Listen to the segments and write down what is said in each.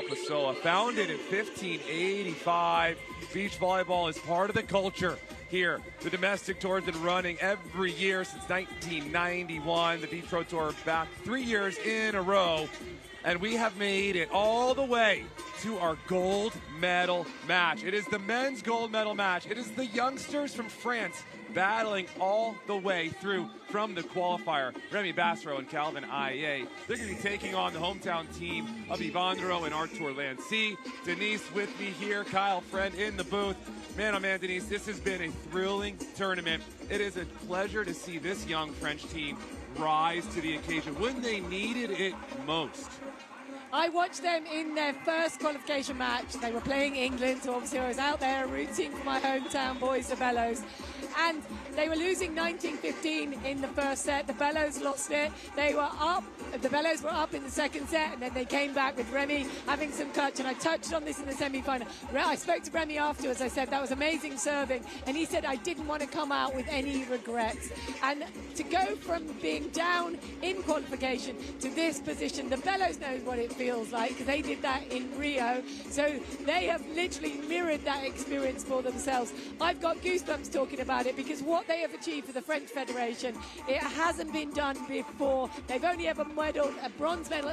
João Pessoa, founded in 1585. Beach volleyball is part of the culture here. The domestic tour has been running every year since 1991. The Beach Pro Tour back 3 years in a row. And we have made it all the way to our gold medal match. It is the men's gold medal match. It is the youngsters from France battling all the way through from the qualifier. Remy Bassereau and Calvin Aye. They're going to be taking on the hometown team of Evandro and Artur Lancy. Denise with me here, Kyle Friend in the booth. Man, oh man, Denise, this has been a thrilling tournament. It is a pleasure to see this young French team rise to the occasion when they needed it most. I watched them in their first qualification match. They were playing England, so obviously I was out there rooting for my hometown boys, the Bellows. And they were losing 19-15 in the first set. The Bellows lost it. They were up. The Bellows were up in the second set, and then they came back with Remy having some clutch. And I touched on this in the semi-final. I spoke to Remy afterwards. I said, that was amazing serving. And he said, I didn't want to come out with any regrets. And to go from being down in qualification to this position, the Bellows knows what it feels like, because they did that in Rio. So they have literally mirrored that experience for themselves. I've got goosebumps talking about it, because what they have achieved for the French Federation, it hasn't been done before. They've only ever medaled a bronze medal.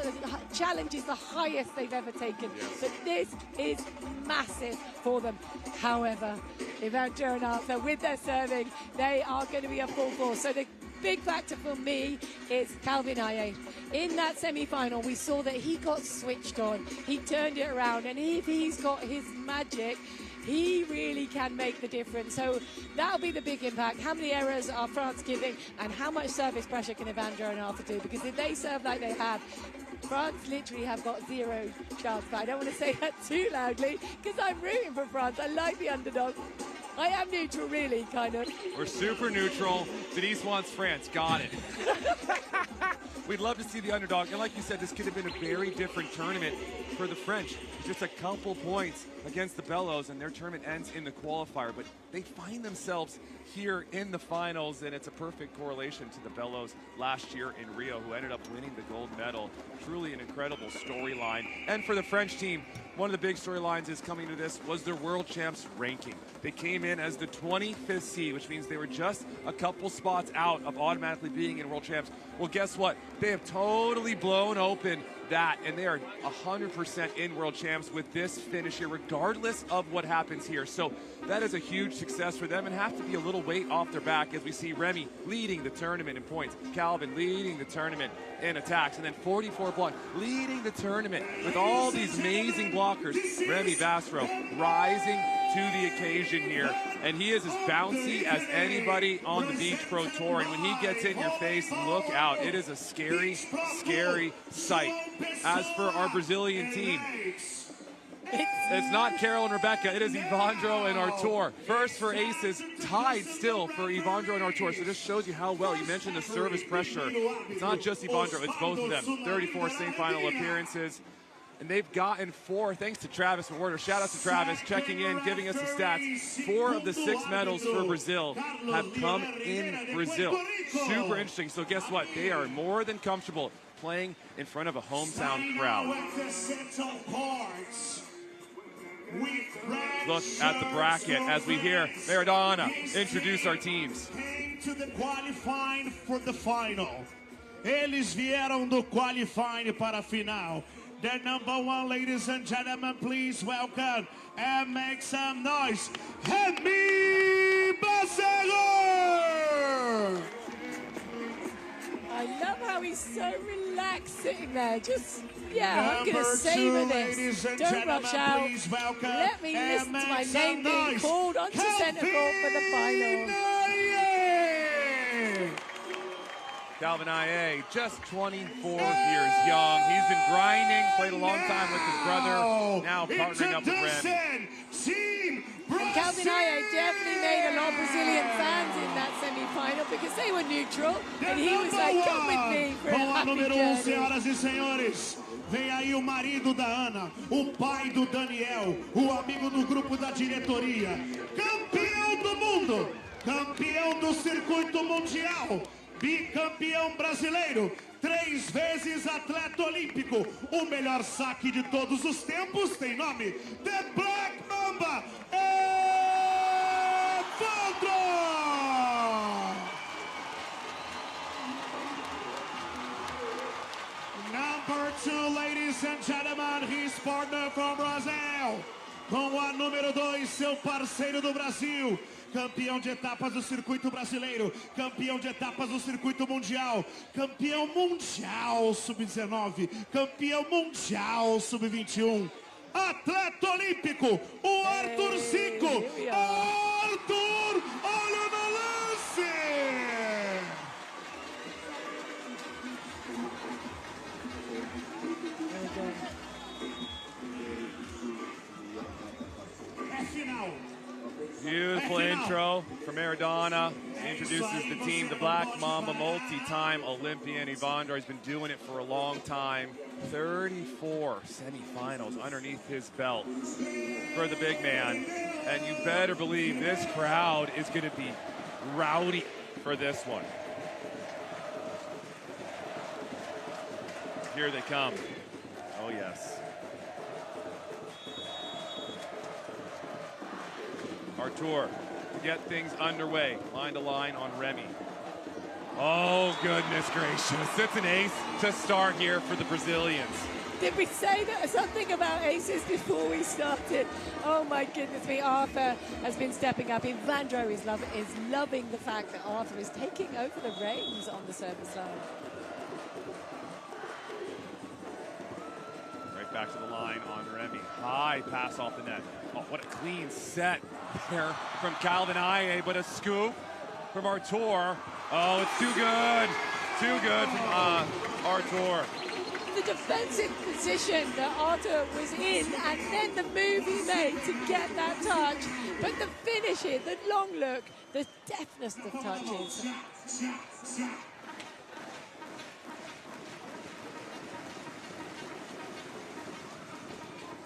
Challenge is the highest they've ever taken. But this is massive for them. However, Evandro and Arthur, with their serving, they are going to be a full force. So the big factor for me is Calvin Aye. In that semi-final, we saw that he got switched on. He turned it around, and if he's got his magic, he really can make the difference. So that'll be the big impact. How many errors are France giving, and how much service pressure can Evandro and Arthur do? Because if they serve like they have, France literally have got zero chance. But I don't want to say that too loudly, because I'm rooting for France. I like the underdog. I am neutral, really, kind of. We're super neutral. Denise wants France. Got it. We'd love to see the underdog. And like you said, this could have been a very different tournament for the French. Just a couple points against the Bellows, and their tournament ends in the qualifier. But they find themselves here in the finals, and it's a perfect correlation to the Bellows last year in Rio, who ended up winning the gold medal. Truly an incredible storyline. And for the French team, one of the big storylines is coming to this was their world champs ranking. They came in as the 25th seed, which means they were just a couple spots out of automatically being in world champs. Well, guess what? They have totally blown open that, and they are 100% in world champs with this finish here, regardless of what happens here. So that is a huge success for them, and have to be a little weight off their back as we see Remy leading the tournament in points, Calvin leading the tournament in attacks, and then 44 block leading the tournament with all these amazing blockers. Remy Bassereau rising to the occasion here, and he is as bouncy as anybody on the Beach Pro Tour, and when he gets in your face, look out. It is a scary, scary sight. As for our Brazilian team, it's not Carol and Rebecca, it is Evandro and Artur. First for aces, tied still for Evandro and Artur. So this shows you how well, you mentioned the service pressure. It's not just Evandro, it's both of them. 34 semi-final appearances. And they've gotten 4, thanks to Travis Rewarder. Shout out to Travis, checking in, giving us the stats. 4 of the 6 medals for Brazil have come in Brazil. Super interesting. So guess what? They are more than comfortable playing in front of a hometown crowd. Look at the bracket as we hear Maradona introduce our teams. To the qualifying for the final. Eles vieram do qualifying para a final. Their number 1, ladies and gentlemen, please welcome and make some noise, Remy Bassereau! I love how he's so relaxed sitting there. Just, yeah, I'm going to savor this. Don't rush out. Let me listen to my name being called onto centre court for the final. Calvin Aye, just 24 years young. He's been grinding, played a long time with his brother, now partnering up with Remy. And Calvin Aye definitely made a lot of Brazilian fans in that semi-final, because they were neutral, and he was like, come with me for a happy número 1, journey. senhoras e senhores. Vem aí o marido da Ana, o pai do Daniel, o amigo do grupo da diretoria. Campeão do mundo, campeão do circuito mundial. bicampeão brasileiro, 3 vezes atleta olímpico, o melhor saque de todos os tempos, tem nome, The Black Mamba, Evandro! Number 2, ladies and gentlemen, his partner from Brazil. Com a número 2, seu parceiro do Brasil. Campeão de etapas do circuito brasileiro. Campeão de etapas do circuito mundial. Campeão mundial sub-19. Campeão mundial sub-21. Atleta olímpico, o Arthur Zico. Arthur, olha no lance! Beautiful intro from Maradona. Introduces the team, the Black Mamba, multi-time Olympian. Evandro has been doing it for a long time. 34 semifinals underneath his belt for the big man. And you better believe this crowd is going to be rowdy for this one. Here they come. Oh, yes. Artur to get things underway. Line to line on Remy. Oh, goodness gracious. It's an ace to start here for the Brazilians. Did we say that something about aces before we started? Oh my goodness me, Arthur has been stepping up. Evandro is loving the fact that Arthur is taking over the reins on the service line. Right back to the line on Remy. High pass off the net. Oh, what a clean set there from Calvin Aye, but a scoop from Artur. Oh, it's too good. Too good from Artur. The defensive position that Arthur was in, and then the move he made to get that touch, but the finish here, the long look, the deftness of touches.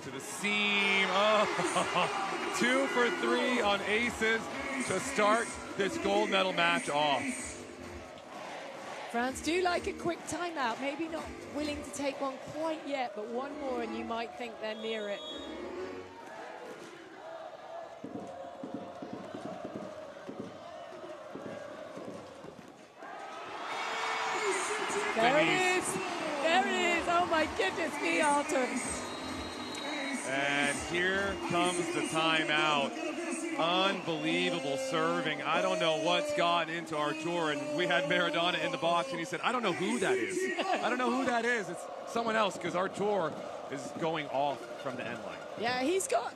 To the seam. Oh, 2 for 3 on aces to start this gold medal match off. France do like a quick timeout, maybe not willing to take one quite yet, but one more and you might think they're near it. There it is. There it is. Oh my goodness me, Arthur. And here comes the timeout. Unbelievable serving. I don't know what's gotten into Artur, and we had Maradona in the box, and he said, I don't know who that is. I don't know who that is. It's someone else, because Artur is going off from the end line. Yeah, he's got,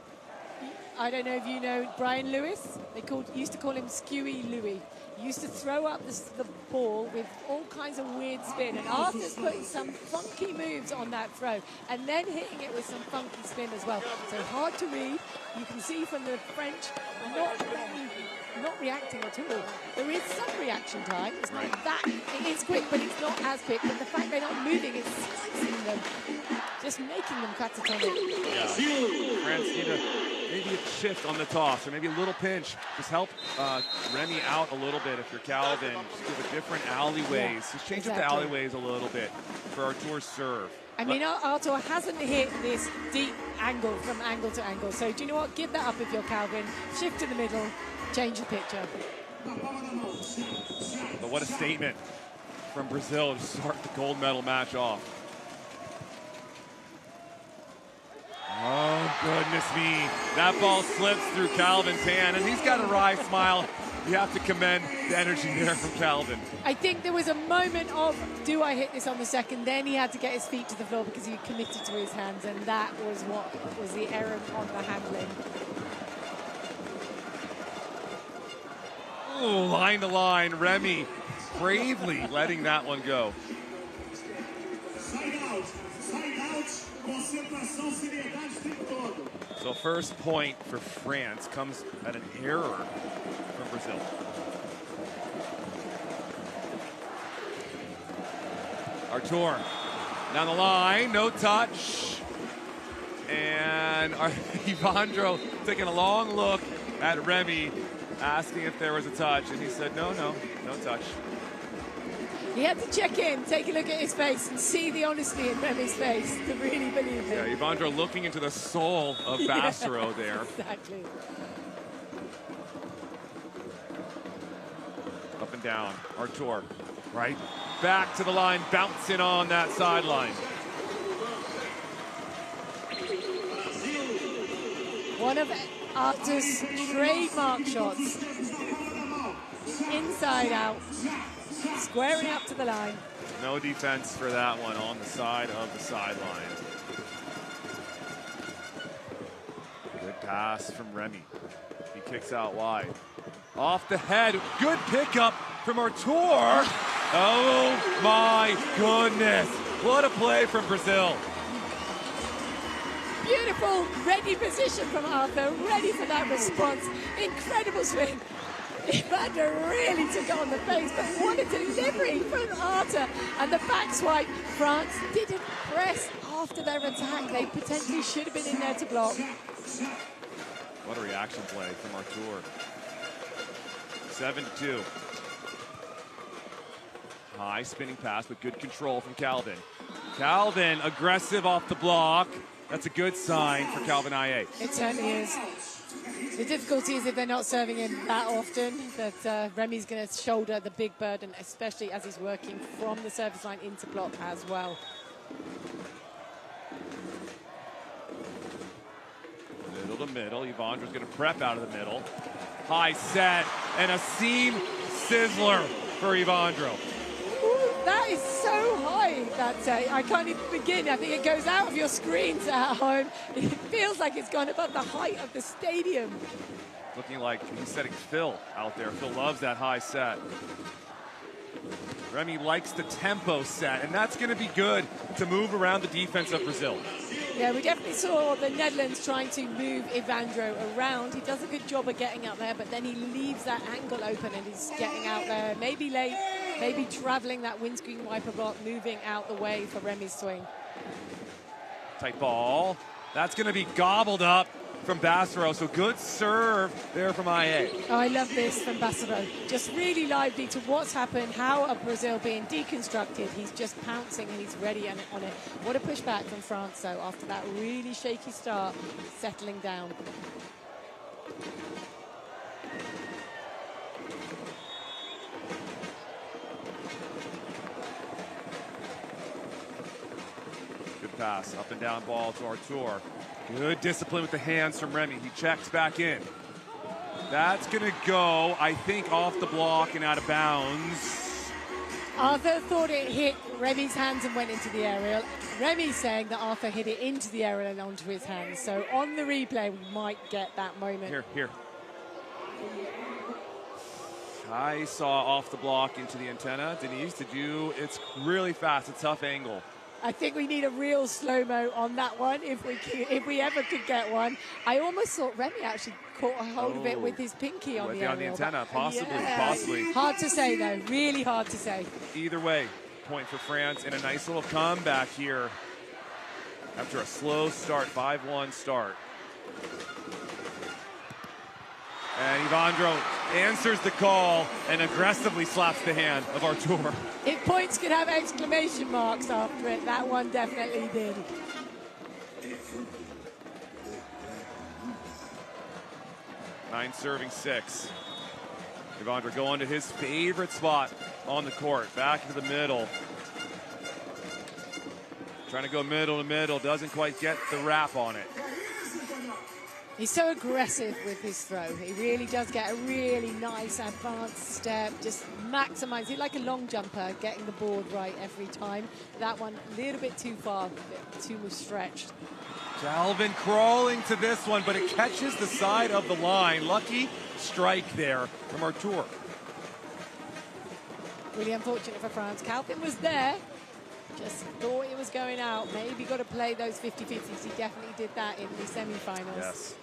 I don't know if you know Brian Lewis. They used to call him Skewy Louie. He used to throw up the ball with all kinds of weird spin, and Arthur's putting some funky moves on that throw, and then hitting it with some funky spin as well. So hard to read. You can see from the French not reacting at all. There is some reaction time. It's not that, it is quick, but it's not as quick. But the fact they're not moving, it's slicing them, just making them catatonic. Yeah. France need maybe a shift on the toss, or maybe a little pinch. Just help Remy out a little bit if you're Calvin. Just give a different alleyways. Yeah, just change up the alleyways a little bit for Artur's serve. I mean, Artur hasn't hit this deep angle from angle to angle. So do you know what? Give that up if you're Calvin. Shift to the middle, change the picture. But what a statement from Brazil to start the gold medal match off. Oh, goodness me. That ball slips through Calvin's hand, and he's got a wry smile. You have to commend the energy there from Calvin. I think there was a moment of, do I hit this on the second? Then he had to get his feet to the floor because he committed to his hands, and that was what was the error on the handling. Oh, line to line, Remy bravely letting that one go. So first point for France comes at an error from Brazil. Artur down the line, no touch. And Evandro taking a long look at Remy, asking if there was a touch, and he said, no touch. He had to check in, take a look at his face, and see the honesty in Remy's face to really believe it. Yeah, Evandro looking into the soul of Bassereau there. Exactly. Up and down, Artur, right? Back to the line, bouncing on that sideline. One of Artur's trademark shots. Inside out. Squaring up to the line. No defense for that one on the side of the sideline. Good pass from Remy. He kicks out wide. Off the head. Good pickup from Artur. Oh my goodness. What a play from Brazil. Beautiful, ready position from Artur. Ready for that response. Incredible swing. Evandro really took it on the face, but what a delivery from Artur. And the back swipe, France didn't press after their attack. They potentially should have been in there to block. What a reaction play from Artur. 7-2. High spinning pass with good control from Calvin. Calvin aggressive off the block. That's a good sign for Calvin Aye. It certainly is. The difficulty is if they're not serving him that often, that Remy's going to shoulder the big burden, especially as he's working from the service line into block as well. Middle to middle. Evandro's going to prep out of the middle. High set and a seam sizzler for Evandro. That is so high, I can't even begin. I think it goes out of your screens at home. It feels like it's gone above the height of the stadium. Looking like he's setting Phil out there. Phil loves that high set. Remy likes the tempo set, and that's going to be good to move around the defense of Brazil. Yeah, we definitely saw the Netherlands trying to move Evandro around. He does a good job of getting out there, but then he leaves that angle open and he's getting out there, maybe late, maybe traveling that windscreen wiper block, moving out the way for Remy's swing. Tight ball. That's going to be gobbled up from Bassereau, so good serve there from IA. Oh, I love this from Bassereau. Just really lively to what's happened, how are Brazil being deconstructed. He's just pouncing and he's ready on it. What a pushback from France, though, after that really shaky start, settling down. Good pass, up and down ball to Artur. Good discipline with the hands from Remy. He checks back in. That's going to go, I think, off the block and out of bounds. Arthur thought it hit Remy's hands and went into the aerial. Remy's saying that Arthur hit it into the aerial and onto his hands. So on the replay, we might get that moment. Here. I saw off the block into the antenna. Denise, did you? It's really fast. It's a tough angle. I think we need a real slow-mo on that one if we ever could get one. I almost thought Remy actually caught a hold of it with his pinky on the aerial. On the antenna, possibly. Hard to say, though. Really hard to say. Either way, point for France and a nice little comeback here after a slow start, 5-1 start. And Evandro answers the call and aggressively slaps the hand of Artur. If points could have exclamation marks after it, that one definitely did. Nine serving 6. Evandro going to his favorite spot on the court, back into the middle. Trying to go middle to middle, doesn't quite get the wrap on it. He's so aggressive with his throw. He really does get a really nice advanced step, just maximize it like a long jumper, getting the board right every time. That one a little bit too far, a bit too stretched. Calvin crawling to this one, but it catches the side of the line. Lucky strike there from Artur. Really unfortunate for France. Calvin was there. Just thought it was going out. Maybe got to play those 50-50s. He definitely did that in the semi-finals. Yes,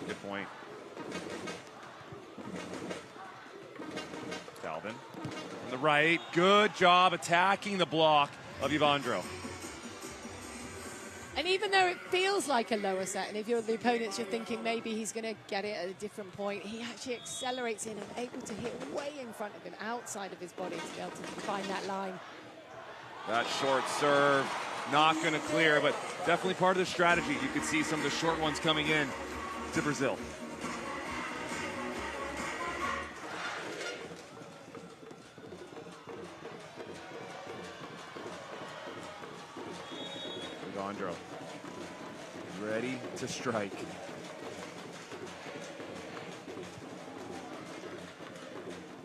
good point. Calvin on the right. Good job attacking the block of Evandro. And even though it feels like a lower set, and if you're the opponents, you're thinking maybe he's going to get it at a different point, he actually accelerates in and able to hit way in front of him, outside of his body, to be able to find that line. That short serve, not going to clear, but definitely part of the strategy. You could see some of the short ones coming in to Brazil. Evandro, ready to strike.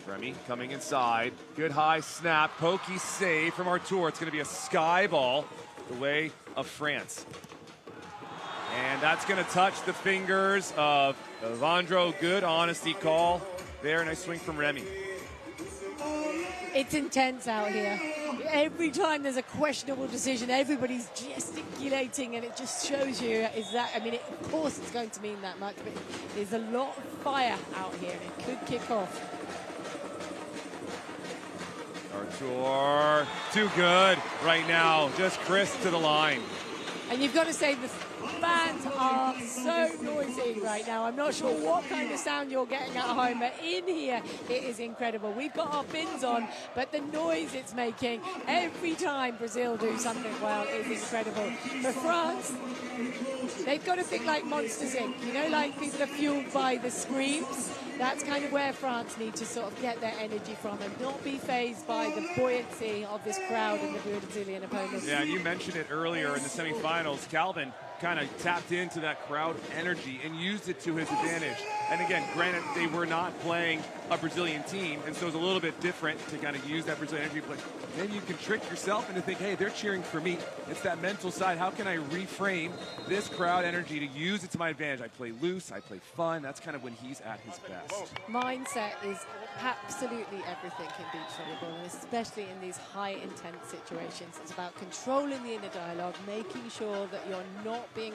Remy coming inside. Good high snap. Pokey save from Artur. It's going to be a sky ball the way of France. And that's going to touch the fingers of Evandro. Good honesty call there. Nice swing from Remy. It's intense out here. Every time there's a questionable decision, everybody's gesticulating, and it just shows you is that, I mean, of course it's going to mean that much, but there's a lot of fire out here, and it could kick off. Artur, too good right now, just crisp to the line. And you've got to say the fans are so noisy right now. I'm not sure what kind of sound you're getting at home, but in here it is incredible. We've got our bins on, but the noise it's making every time Brazil do something well is incredible. For France, they've got to think like Monsters Inc. You know, like people are fueled by the screams. That's kind of where France need to sort of get their energy from and not be fazed by the buoyancy of this crowd and the Brazilian opponents. Yeah, you mentioned it earlier in the semifinals. Calvin kind of tapped into that crowd energy and used it to his advantage. And again, granted, they were not playing a Brazilian team, and so it was a little bit different to kind of use that Brazilian energy. But then you can trick yourself into think, hey, they're cheering for me. It's that mental side. How can I reframe this crowd energy to use it to my advantage? I play loose, I play fun. That's kind of when he's at his best. Mindset is absolutely everything in beach volleyball, and especially in these high intense situations. It's about controlling the inner dialogue, making sure that you're not being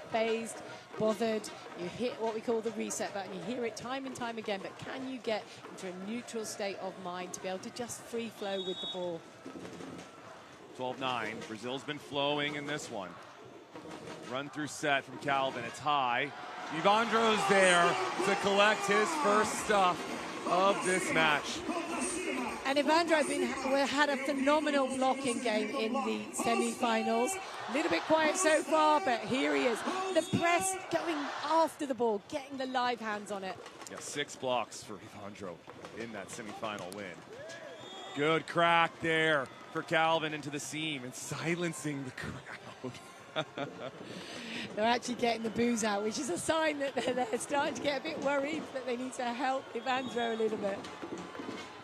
phased, bothered. You hit what we call the reset button. You hear it time and time again, but can you get into a neutral state of mind to be able to just free flow with the ball? 12-9. Brazil's been flowing in this one. Run through set from Calvin. It's high. Evandro's there to collect his first stuff of this match. And Evandro had a phenomenal blocking game in the semi-finals. A little bit quiet so far, but here he is. The press going after the ball, getting the live hands on it. Yeah, 6 blocks for Evandro in that semi-final win. Good crack there for Calvin into the seam and silencing the crowd. They're actually getting the boos out, which is a sign that they're starting to get a bit worried that they need to help Evandro a little bit.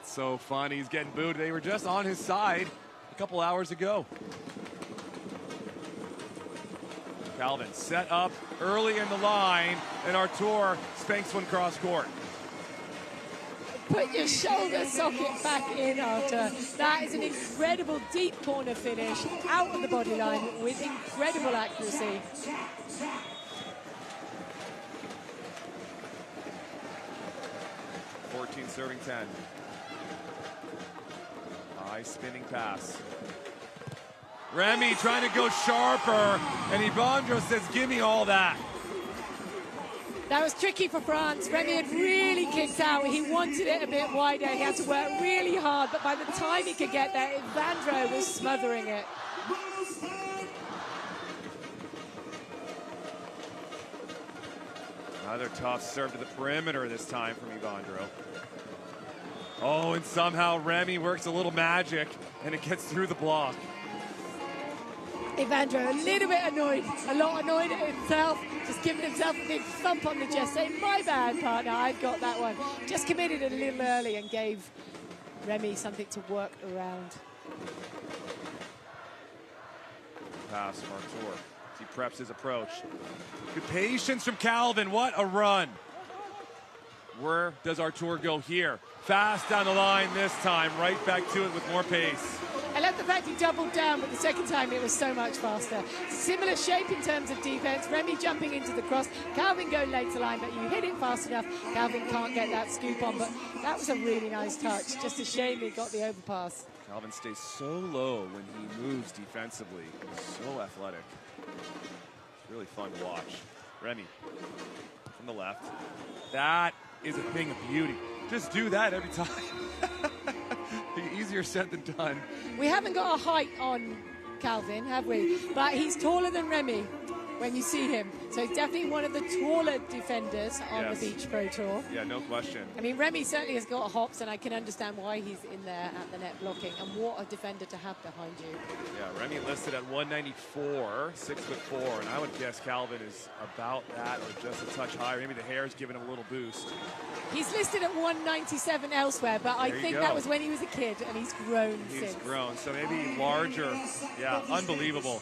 So fun, he's getting booed. They were just on his side a couple hours ago. Calvin set up early in the line, and Artur spanks one cross court. Put your shoulder socket back in, Artur. That is an incredible deep corner finish out of the body line with incredible accuracy. Serving 10. High spinning pass. Remy trying to go sharper, and Evandro says, give me all that. That was tricky for France. Remy had really kicked out. He wanted it a bit wider. He had to work really hard, but by the time he could get there, Evandro was smothering it. Another tough serve to the perimeter this time from Evandro. Oh, and somehow Remy works a little magic, and it gets through the block. Evandro a little bit annoyed, a lot annoyed at himself, just giving himself a big thump on the chest, saying, my bad, partner, I've got that one. Just committed a little early and gave Remy something to work around. Pass from Artur. He preps his approach. Good patience from Calvin. What a run. Where does Artur go here? Fast down the line this time. Right back to it with more pace. I love the fact he doubled down, but the second time it was so much faster. Similar shape in terms of defense. Remy jumping into the cross. Calvin going late to line, but you hit it fast enough. Calvin can't get that scoop on, but that was a really nice touch. Just a shame he got the overpass. Calvin stays so low when he moves defensively. So athletic. It's really fun to watch. Remy from the left. That is a thing of beauty. Just do that every time. Easier said than done. We haven't got a height on Calvin, have we? But he's taller than Remy when you see him. So he's definitely one of the taller defenders on the Beach Pro Tour. Yeah, no question. I mean, Remy certainly has got hops, and I can understand why he's in there at the net blocking. And what a defender to have behind you. Yeah, Remy listed at 194, 6'4", and I would guess Calvin is about that or just a touch higher. Maybe the hair's giving him a little boost. He's listed at 197 elsewhere, but I think that was when he was a kid, and he's grown since. He's grown, so maybe larger. Yeah, unbelievable.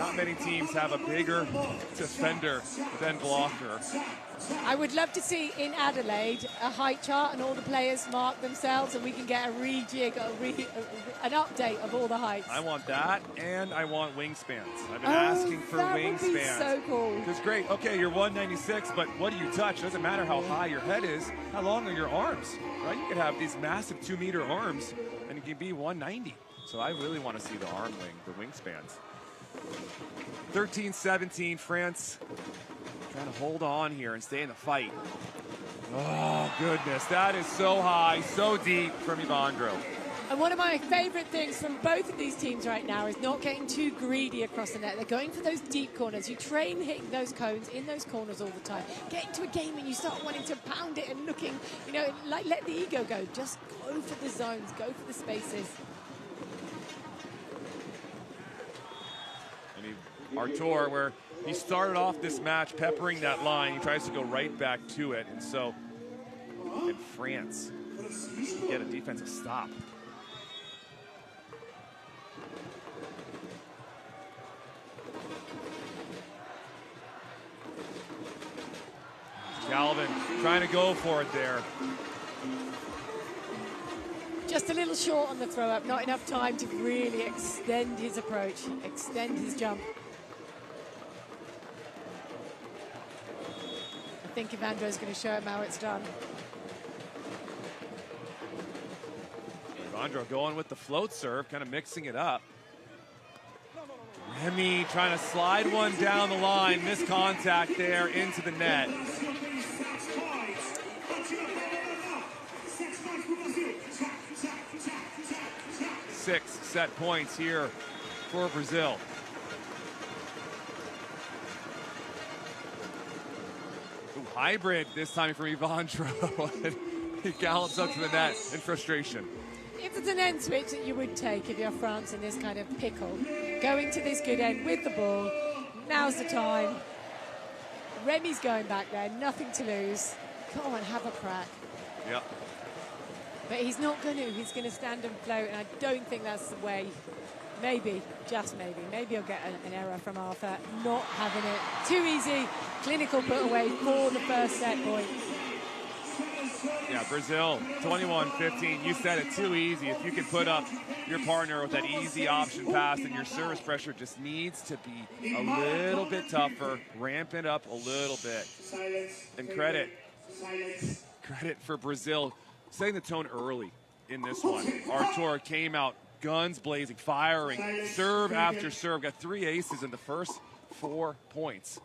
Not many teams have a bigger defender than blocker. I would love to see in Adelaide a height chart and all the players mark themselves, and we can get a rejig, an update of all the heights. I want that, and I want wingspans. I've been asking for wingspans. That would be so cool. It's great. Okay, you're 196, but what do you touch? Doesn't matter how high your head is. How long are your arms? Right? You could have these massive 2-meter arms, and you can be 190. So I really want to see the arm wing, the wingspans. 13-17, France trying to hold on here and stay in the fight. Oh, goodness. That is so high, so deep from Evandro. And one of my favorite things from both of these teams right now is not getting too greedy across the net. They're going for those deep corners. You train hitting those cones in those corners all the time. Get into a game and you start wanting to pound it and looking, you know, like let the ego go. Just go for the zones, go for the spaces. Artur, where he started off this match peppering that line, he tries to go right back to it, and so in France get a defensive stop. Calvin trying to go for it there. Just a little short on the throw up, not enough time to really extend his approach, extend his jump. I think Evandro's going to show him how it's done. Evandro going with the float serve, kind of mixing it up. Remy trying to slide one down the line, missed contact there into the net. 6 set points here for Brazil. Ooh, hybrid this time for Evandro. He gallops up to the net in frustration. If it's an end switch that you would take if you're France in this kind of pickle, going to this good end with the ball, now's the time. Remy's going back there, nothing to lose. Come on, have a crack. Yep. But he's not going to. He's going to stand and float, and I don't think that's the way. Maybe, just maybe. Maybe he'll get an error from Arthur. Not having it. Too easy. Clinical put away for the first set point. Yeah, Brazil, 21-15. You said it, too easy. If you can put up your partner with that easy option pass, and your service pressure just needs to be a little bit tougher, ramp it up a little bit. And credit for Brazil setting the tone early in this one. Artur came out guns blazing, firing, serve after serve, got 3 aces in the first 4 points.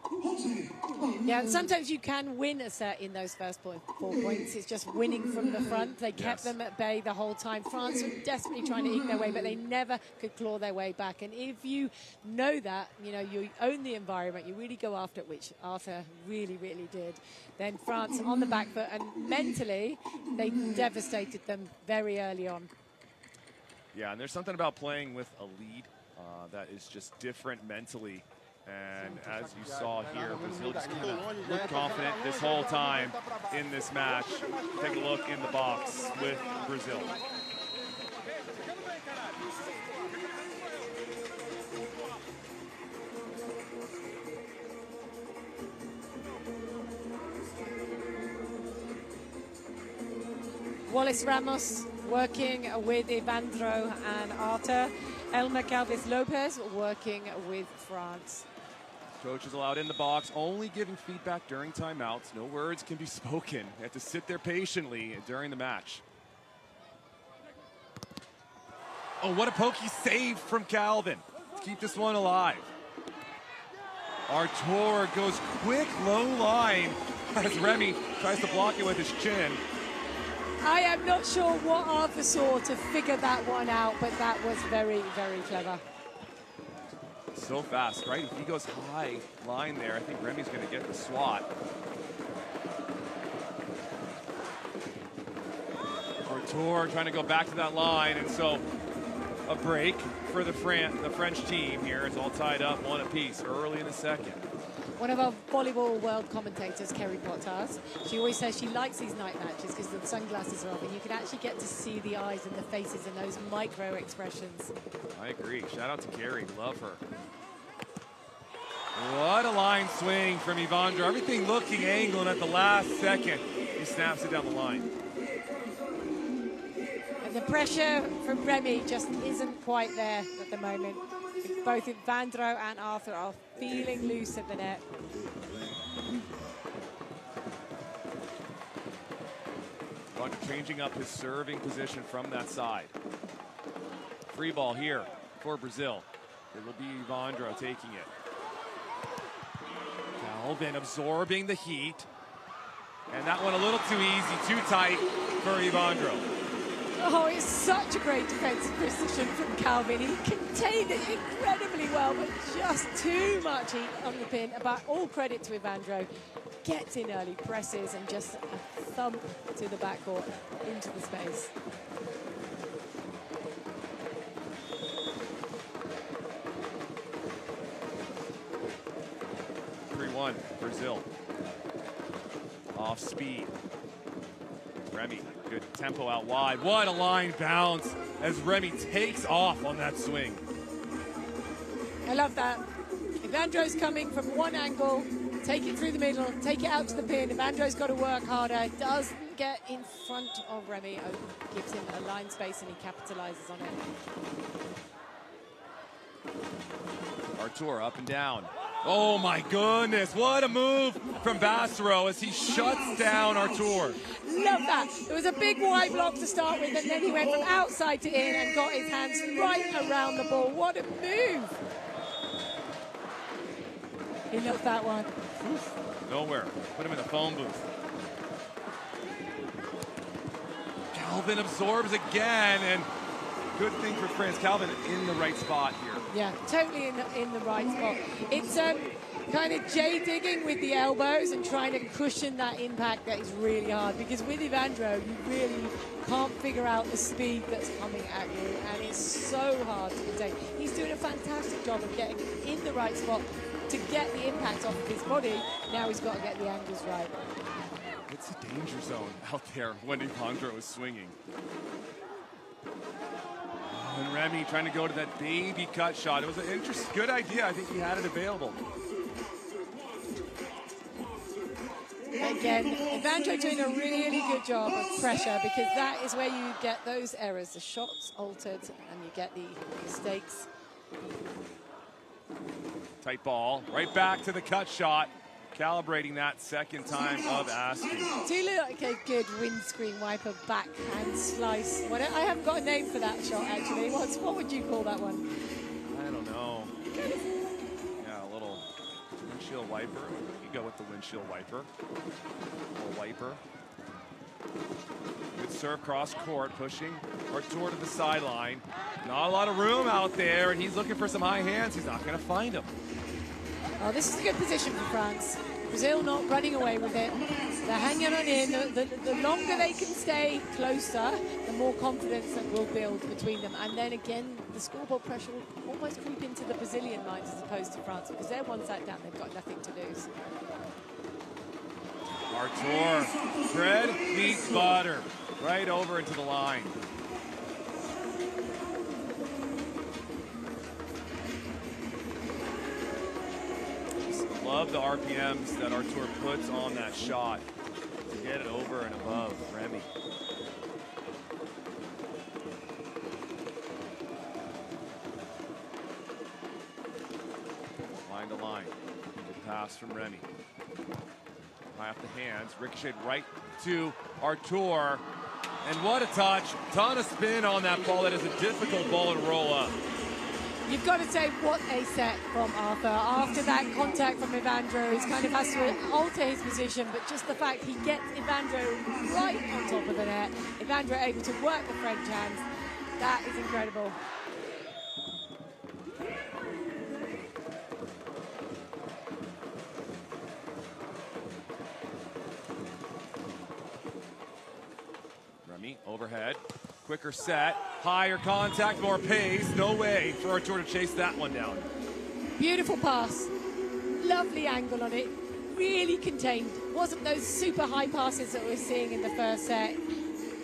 Yeah, and sometimes you can win a set in those first 4 points. It's just winning from the front. They kept them at bay the whole time. France were desperately trying to eke their way, but they never could claw their way back. And if you know that, you know, you own the environment, you really go after it, which Arthur really, really did, then France on the back foot, and mentally, they devastated them very early on. Yeah, and there's something about playing with a lead that is just different mentally. And as you saw here, Brazil just kind of looked confident this whole time in this match. Take a look in the box with Brazil. Wallace Ramos working with Evandro and Arthur. Elmer Calvis Lopez working with France. Coach is allowed in the box, only giving feedback during timeouts. No words can be spoken. They have to sit there patiently during the match. Oh, what a pokey save from Calvin. Let's keep this one alive. Artur goes quick, low line as Remy tries to block it with his chin. I am not sure what Arthur saw to figure that one out, but that was very, very clever. So fast, right? If he goes high line there, I think Remy's going to get the swat. Artur trying to go back to that line, and so a break for the French team here. It's all tied up, one apiece early in the second. One of our volleyball world commentators, Kerry Pottars, she always says she likes these night matches because the sunglasses are off and you can actually get to see the eyes and the faces and those micro expressions. I agree. Shout out to Kerry. Love her. What a line swing from Evandro. Everything looking angled at the last second. He snaps it down the line. And the pressure from Remy just isn't quite there at the moment. Both Evandro and Arthur are feeling loose at the net. Evandro changing up his serving position from that side. Free ball here for Brazil. It will be Evandro taking it. Calvin absorbing the heat. And that one a little too easy, too tight for Evandro. Oh, it's such a great defensive precision from Calvin. He contained it incredibly well, but just too much heat on the pin. But all credit to Evandro. Gets in early, presses, and just a thump to the backcourt into the space. Brazil. Off speed. Remy, good tempo out wide. What a line bounce as Remy takes off on that swing. I love that. Evandro's coming from one angle, take it through the middle, take it out to the pin. Evandro's got to work harder. Doesn't get in front of Remy. Gives him a line space and he capitalizes on it. Artur up and down. Oh my goodness, what a move from Bassereau as he shuts down Artur. Love that. It was a big wide block to start with, and then he went from outside to in and got his hands right around the ball. What a move. He loved that one. Nowhere. Put him in the phone booth. Calvin absorbs again, and good thing for France. Calvin in the right spot here. Yeah, totally in the right spot. It's kind of J-digging with the elbows and trying to cushion that impact that is really hard, because with Evandro, you really can't figure out the speed that's coming at you, and it's so hard to contain. He's doing a fantastic job of getting in the right spot to get the impact off of his body. Now he's got to get the angles right. It's a danger zone out there when Evandro is swinging. And Remy trying to go to that baby cut shot. It was an good idea. I think he had it available. Again, Evandro doing a really good job of pressure, because that is where you get those errors. The shots altered and you get the mistakes. Tight ball, right back to the cut shot. Calibrating that second time of asking. Do look like a good windscreen wiper backhand slice. I haven't got a name for that shot, actually. What would you call that one? I don't know. Yeah, a little windshield wiper. You go with the windshield wiper. Or wiper. Good serve cross court, pushing Artur to the sideline. Not a lot of room out there, and he's looking for some high hands. He's not going to find them. Oh, this is a good position for France. Brazil not running away with it. They're hanging on in. The longer they can stay closer, the more confidence that will build between them. And then again, the scoreboard pressure will almost creep into the Brazilian minds as opposed to France, because they're one side down, they've got nothing to lose. Artur, bread meets butter, right over into the line. Love the RPMs that Artur puts on that shot to get it over and above Remy. Line to line. Good pass from Remy. High off the hands. Ricocheted right to Artur. And what a touch. Ton of spin on that ball. That is a difficult ball to roll up. You've got to say what a set from Arthur. After that contact from Evandro, he kind of has to alter his position, but just the fact he gets Evandro right on top of the net, Evandro able to work the French hands, that is incredible. Remy overhead. Quicker set, higher contact, more pace. No way for Artur to chase that one down. Beautiful pass. Lovely angle on it. Really contained. Wasn't those super high passes that we're seeing in the first set.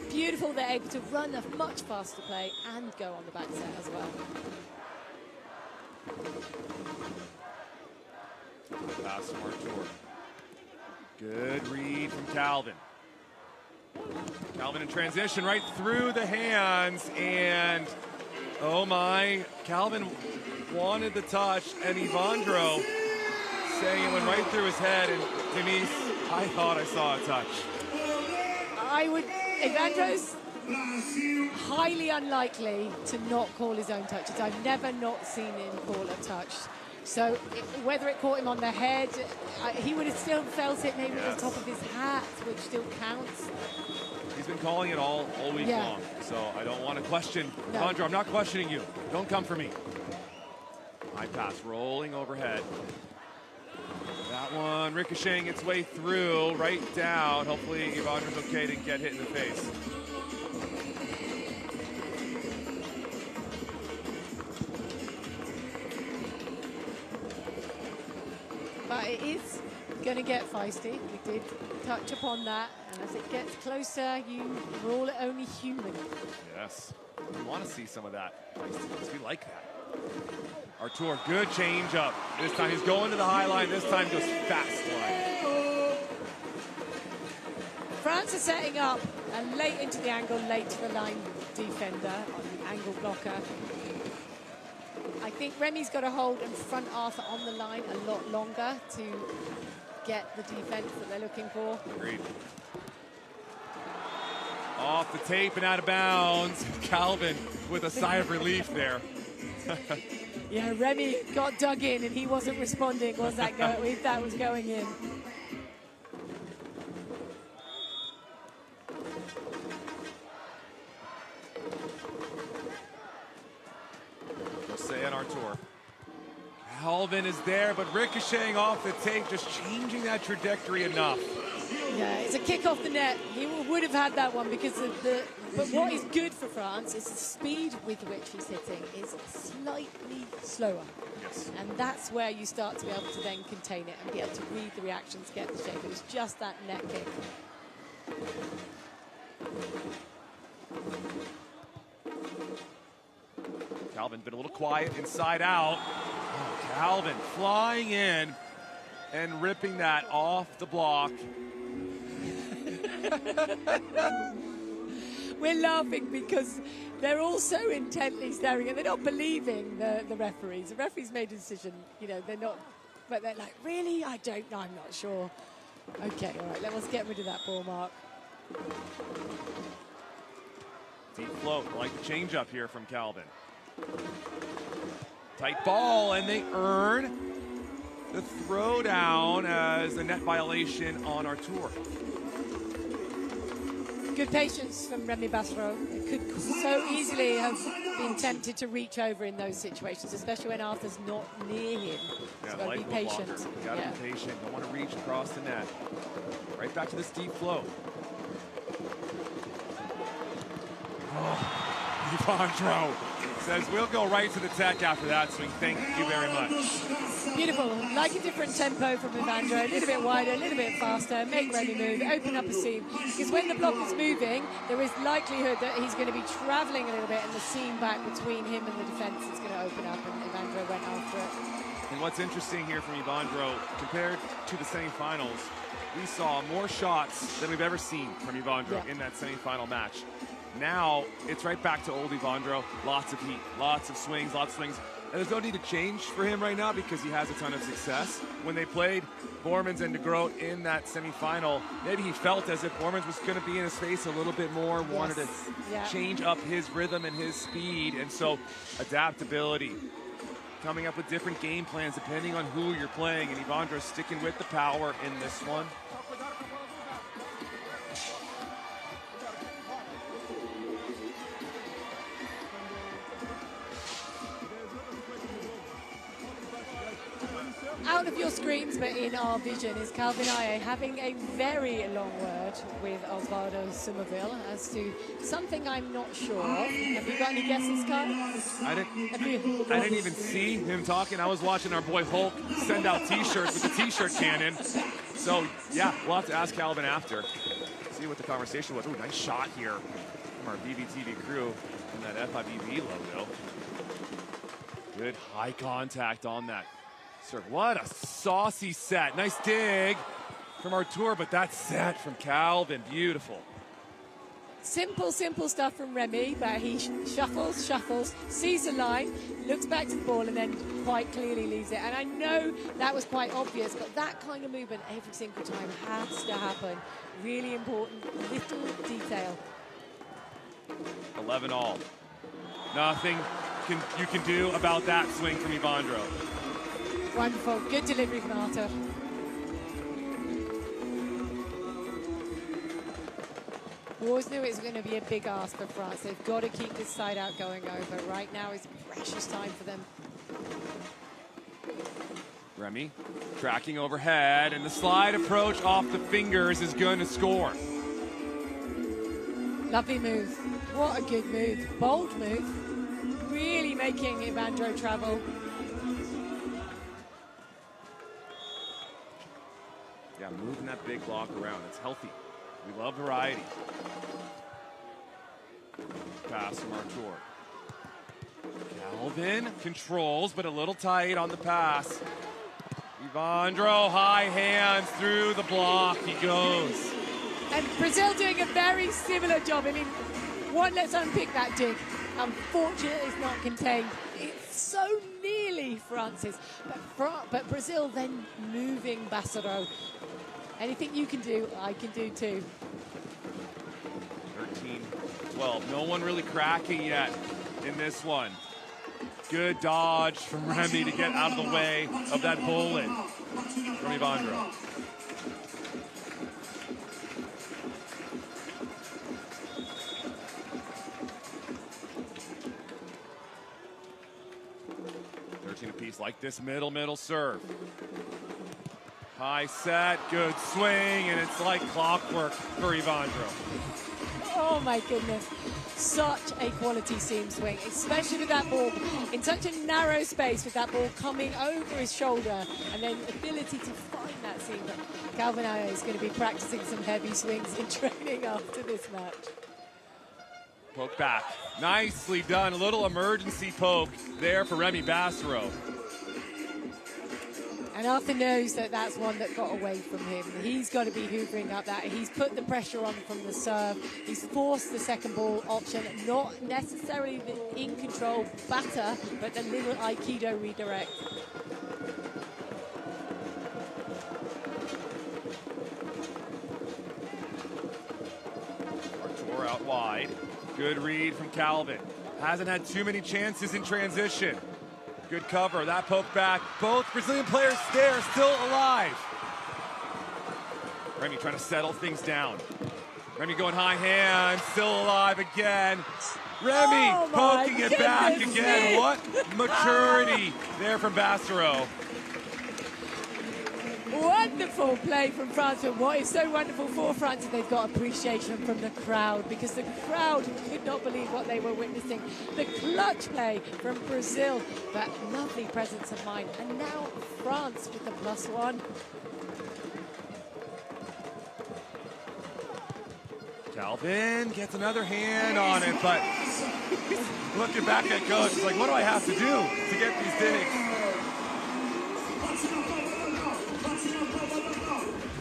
Beautiful, they're able to run a much faster play and go on the back set as well. Pass from Artur. Good read from Calvin. Calvin in transition right through the hands, and oh my, Calvin wanted the touch, and Evandro saying it went right through his head, and Denise, I thought I saw a touch. Evandro's highly unlikely to not call his own touches. I've never not seen him call a touch. So whether it caught him on the head, he would have still felt it maybe at the top of his hat, which still counts. He's been calling it all week long, so I don't want to question. No. Evandro, I'm not questioning you. Don't come for me. High pass, rolling overhead. That one ricocheting its way through, right down. Hopefully Evandro's okay to get hit in the face. But it is going to get feisty. We did touch upon that, and as it gets closer, we're all only human. Yes, we want to see some of that feistiness. We like that. Artur, good change up. This time he's going to the high line. This time goes fast line. France are setting up a late into the angle, late to the line defender on the angle blocker. I think Remy's got to hold and front Arthur on the line a lot longer to get the defense that they're looking for. Agreed. Off the tape and out of bounds. Calvin with a sigh of relief there. Yeah, Remy got dug in and he wasn't responding. Was that if that was going in? Jose and Artur. Calvin is there, but ricocheting off the tape, just changing that trajectory enough. Yeah, it's a kick off the net. He would have had that one because of the... But what is good for France is the speed with which he's hitting is slightly slower. Yes. And that's where you start to be able to then contain it and be able to read the reactions, get the shape. It was just that net kick. Calvin been a little quiet inside out. Oh, Calvin flying in and ripping that off the block. We're laughing because they're all so intently staring and they're not believing the referees. The referees made a decision, they're not, but they're like, really? I don't know, I'm not sure. Okay, all right, let's get rid of that ball, Mark. Deep float, like the change up here from Calvin. Tight ball, and they earn the throwdown as a net violation on Artur. Good patience from Remy Bassereau. It could so easily have been tempted to reach over in those situations, especially when Arthur's not near him. Yeah, got to be patient. Got to be patient. Don't want to reach across the net. Right back to this deep flow. Oh, Evandro says we'll go right to the tech after that swing. Thank you very much. Beautiful. Like a different tempo from Evandro. A little bit wider, a little bit faster. Make Remy move. Open up a seam. Because when the block is moving, there is likelihood that he's going to be traveling a little bit, and the seam back between him and the defense is going to open up, and Evandro went after it. And what's interesting here from Evandro, compared to the semifinals, we saw more shots than we've ever seen from Evandro in that semifinal match. Now, it's right back to old Evandro. Lots of heat, lots of swings, And there's no need to change for him right now because he has a ton of success. When they played Bormans and de Groot in that semifinal, maybe he felt as if Bormans was going to be in his face a little bit more, wanted to change up his rhythm and his speed. And so adaptability coming up with different game plans depending on who you're playing, and Evandro's sticking with the power in this one. Out of your screens, but in our vision, is Calvin Aye having a very long word with Osvaldo Somerville as to something I'm not sure of. Have you got any guesses, Carl? I didn't even see him talking. I was watching our boy Hulk send out T-shirts with the T-shirt cannon. So, yeah, we'll have to ask Calvin after. See what the conversation was. Ooh, nice shot here from our BBTV crew and that FIVB logo. Good high contact on that. What a saucy set. Nice dig from Artur, but that set from Calvin, beautiful. Simple stuff from Remy, but he shuffles, sees the line, looks back to the ball, and then quite clearly leaves it. And I know that was quite obvious, but that kind of movement every single time has to happen. Really important, little detail. 11 all. Nothing you can do about that swing from Evandro. Wonderful. Good delivery from Artur. We always knew it was going to be a big ask for France. They've got to keep this side out going over. Right now is precious time for them. Remy tracking overhead, and the slide approach off the fingers is going to score. Lovely move. What a good move. Bold move. Really making Evandro travel. Yeah, moving that big block around. It's healthy. We love variety. Pass from Artur. Calvin controls, but a little tight on the pass. Evandro, high hands through the block. He goes. And Brazil doing a very similar job. I mean, let's unpick that dig. Unfortunately, it's not contained. It's so nearly France's. But Brazil then moving Bassereau. Anything you can do, I can do too. 13-12. No one really cracking yet in this one. Good dodge from Remy to get out of the way of that bullet from Evandro. Apiece like this middle serve. High set, good swing, and it's like clockwork for Evandro. Oh my goodness. Such a quality seam swing, especially with that ball in such a narrow space, with that ball coming over his shoulder, and then ability to find that seam. But Calvin Aye is going to be practicing some heavy swings in training after this match. Poke back. Nicely done. A little emergency poke there for Remy Bassereau. And Arthur knows that that's one that got away from him. He's got to be hoovering up that. He's put the pressure on from the serve. He's forced the second ball option, not necessarily the in control batter, but the little Aikido redirect. Artur out wide. Good read from Calvin. Hasn't had too many chances in transition. Good cover, that poke back. Both Brazilian players there, still alive. Remy trying to settle things down. Remy going high hand, still alive again. Remy poking it back again. What maturity there from Bassereau. Wonderful play from France, and what is so wonderful for France is they've got appreciation from the crowd, because the crowd could not believe what they were witnessing. The clutch play from Brazil, that lovely presence of mind, and now France with the +1. Calvin gets another hand on it, but looking back at coach, he's like, what do I have to do to get these digs?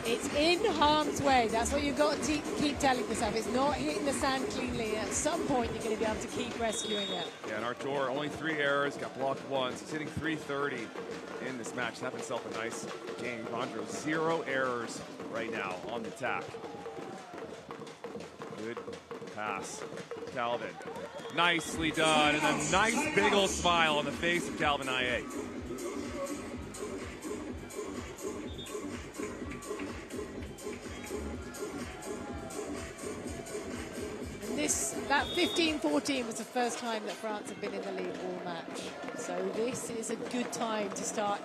It's in harm's way. That's what you've got to keep telling yourself. It's not hitting the sand cleanly. At some point, you're going to be able to keep rescuing it. Yeah, and Artur, only 3 errors, got blocked once. He's hitting .330 in this match. Have himself a nice game. Evandro, 0 errors right now on the attack. Good pass. Calvin, nicely done, and a nice big old smile on the face of Calvin IA. That 15-14 was the first time that France have been in the lead all match. So this is a good time to start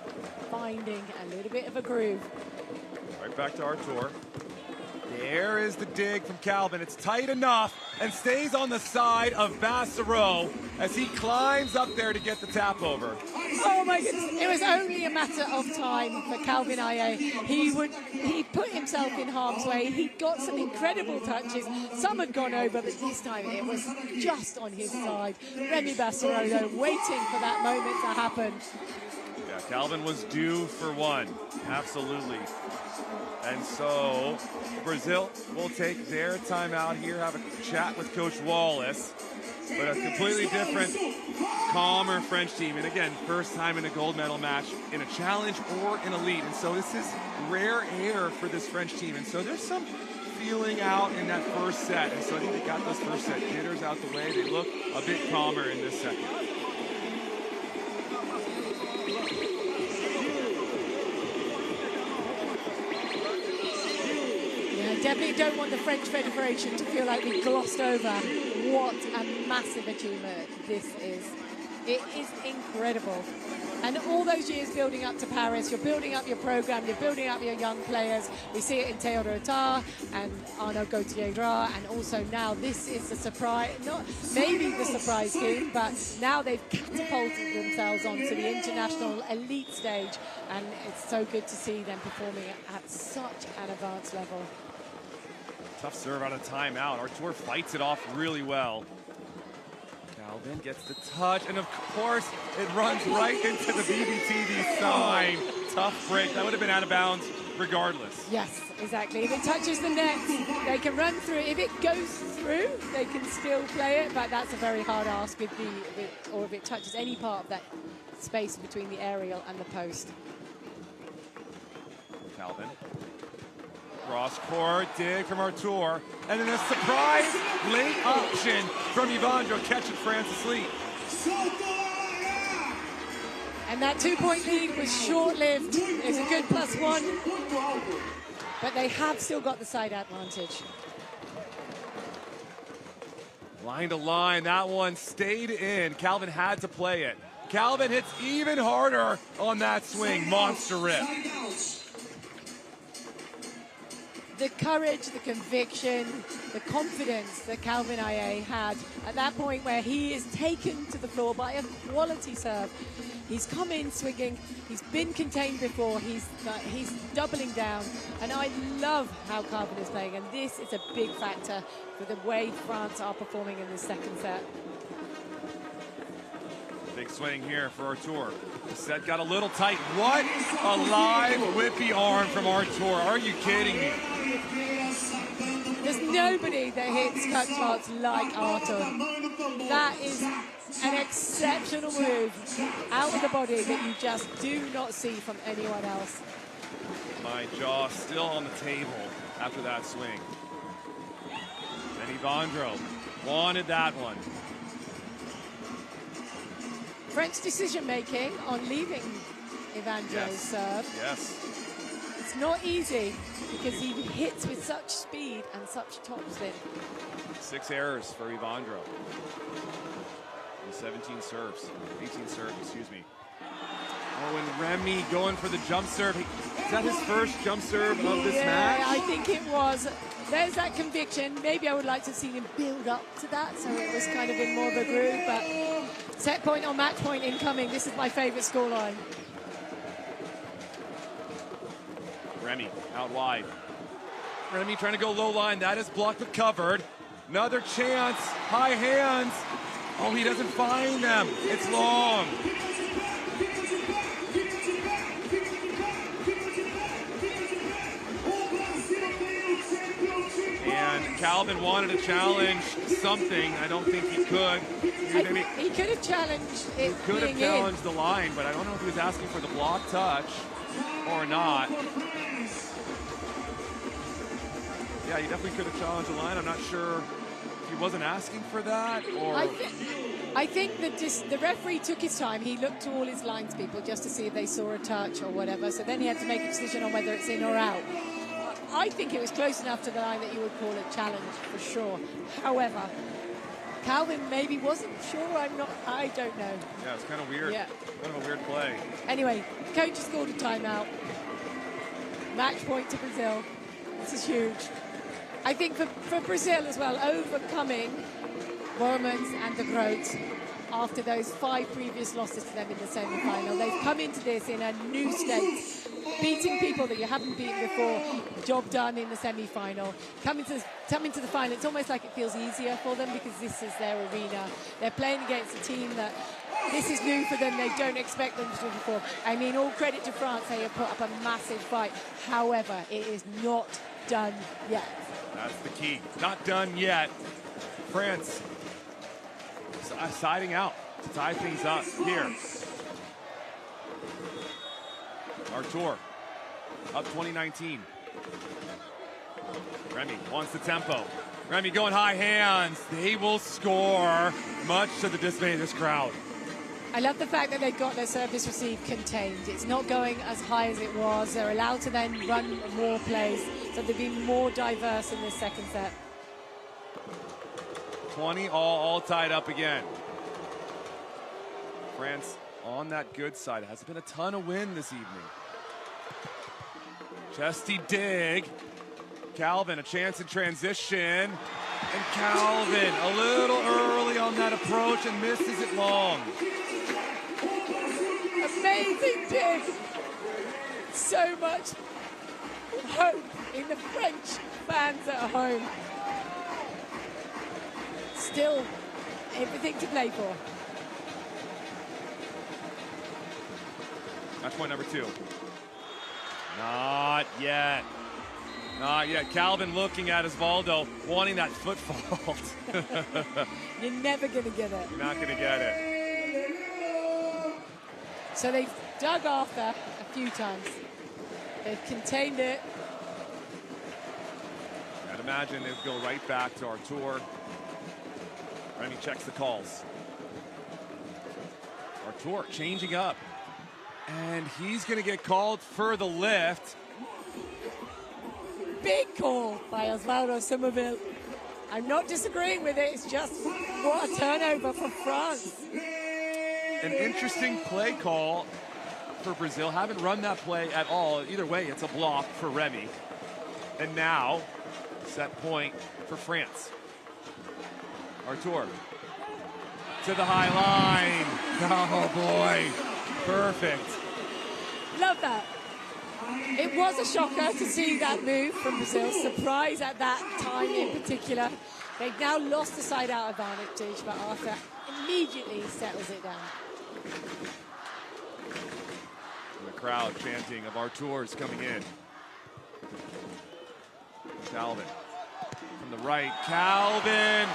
finding a little bit of a groove. Right back to Artur. There is the dig from Calvin. It's tight enough and stays on the side of Bassereau as he climbs up there to get the tap over. Oh my goodness, it was only a matter of time for Calvin IA. He put himself in harm's way. He got some incredible touches. Some had gone over, but this time it was just on his side. Remy Bassereau, though, waiting for that moment to happen. Yeah, Calvin was due for one, absolutely. And so Brazil will take their timeout here, have a chat with Coach Wallace. But a completely different, calmer French team. And again, first time in a gold medal match in a challenge or in a lead. And so this is rare air for this French team. And so there's some feeling out in that first set. And so I think they got those first set jitters out the way. They look a bit calmer in this second. Definitely don't want the French Federation to feel like we glossed over what a massive achievement this is. It is incredible. And all those years building up to Paris, you're building up your program, you're building up your young players. We see it in Théodore Attard and Arnaud Gauthier-Dra, and also now this is the surprise, not maybe the surprise team, but now they've catapulted themselves onto the international elite stage, and it's so good to see them performing at such an advanced level. Tough serve out of timeout. Artur fights it off really well. Calvin gets the touch, and of course, it runs right into the BBTV sign. Tough break. That would have been out of bounds regardless. Yes, exactly. If it touches the net, they can run through. If it goes through, they can still play it, but that's a very hard ask or if it touches any part of that space between the aerial and the post. Calvin. Cross court, dig from Artur, and then a surprise late option from Evandro, catching France asleep. And that 2-point lead was short-lived. It's a good +1, but they have still got the side advantage. Line to line, that one stayed in. Calvin had to play it. Calvin hits even harder on that swing, monster rip. The courage, the conviction, the confidence that Calvin IA had at that point where he is taken to the floor by a quality serve. He's come in swinging, he's been contained before, he's doubling down, and I love how Calvin is playing, and this is a big factor for the way France are performing in the second set. Big swing here for Artur. The set got a little tight. What a live whippy arm from Artur. Are you kidding me? There's nobody that hits cut shots like Artur. That is an exceptional move out of the body that you just do not see from anyone else. My jaw still on the table after that swing. And Evandro wanted that one. French decision-making on leaving Evandro's serve. Yes. It's not easy because he hits with such speed and such topspin. 6 errors for Evandro. And 17 serves. 18 serves, excuse me. Oh, and Remy going for the jump serve. Is that his first jump serve of this match? Yeah, I think it was. There's that conviction. Maybe I would like to have seen him build up to that, so it was kind of in more of a groove, but set point or match point incoming. This is my favorite scoreline. Remy out wide. Remy trying to go low line. That is blocked but covered. Another chance. High hands. Oh, he doesn't find them. It's long. And Calvin wanted to challenge something. I don't think he could. He could have challenged it. He could have challenged the line, but I don't know if he was asking for the block touch or not. Yeah, he definitely could have challenged the line. I'm not sure if he wasn't asking for that, or? I think that just the referee took his time. He looked to all his lines people just to see if they saw a touch or whatever. So then he had to make a decision on whether it's in or out. I think it was close enough to the line that you would call it challenge for sure. However, Calvin maybe wasn't sure. I don't know. Yeah, it's kind of weird. Yeah. Kind of a weird play. Anyway, coach has called a timeout. Match point to Brazil. This is huge. I think for Brazil as well, overcoming Bormans and the Groot after those 5 previous losses to them in the semi-final. They've come into this in a new state, beating people that you haven't beaten before, job done in the semi-final. Coming to the final, it's almost like it feels easier for them because this is their arena. They're playing against a team that this is new for them. They don't expect them to do before. I mean, all credit to France. They have put up a massive fight. However, it is not done yet. That's the key. Not done yet. France siding out to tie things up here. Artur up 2019. Remy wants the tempo. Remy going high hands. They will score, much to the dismay of this crowd. I love the fact that they've got their service receive contained. It's not going as high as it was. They're allowed to then run more plays, so they've been more diverse in this second set. 20 all tied up again. France on that good side. It hasn't been a ton of wind this evening. Chesty dig. Calvin, a chance in transition. And Calvin a little early on that approach and misses it long. Amazing dig. So much hope in the French fans at home. Still everything to play for. Match point number 2. Not yet. Not yet. Calvin looking at Osvaldo, wanting that foot fault. You're never going to get it. You're not going to get it. So they've dug after a few times. They've contained it. I'd imagine they'll go right back to Artur. Remy checks the calls. Artur changing up. And he's going to get called for the lift. Big call by Osvaldo Somerville. I'm not disagreeing with it. It's just what a turnover for France. An interesting play call for Brazil. Haven't run that play at all. Either way, it's a block for Remy. And now, set point for France. Artur to the high line. Oh boy. Perfect. Love that. It was a shocker to see that move from Brazil. Surprise at that time in particular. They've now lost the side-out advantage, but Arthur immediately settles it down. And the crowd chanting of Artur's coming in. Calvin from the right. Calvin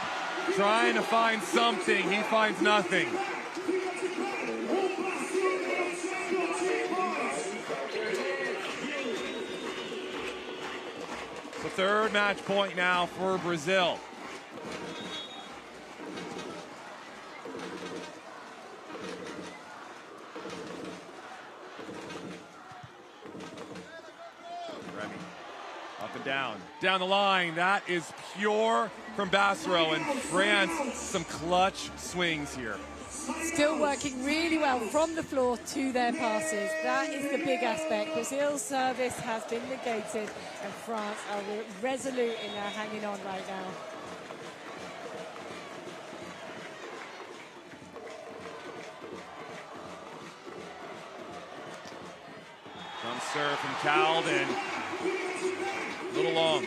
trying to find something. He finds nothing. The third match point now for Brazil. Remy up and down the line. That is pure from Bassereau, and France some clutch swings here. Still working really well from the floor to their passes. That is the big aspect. Brazil's service has been negated, and France are resolute in their hanging on right now. Some serve from Calvin. A little long.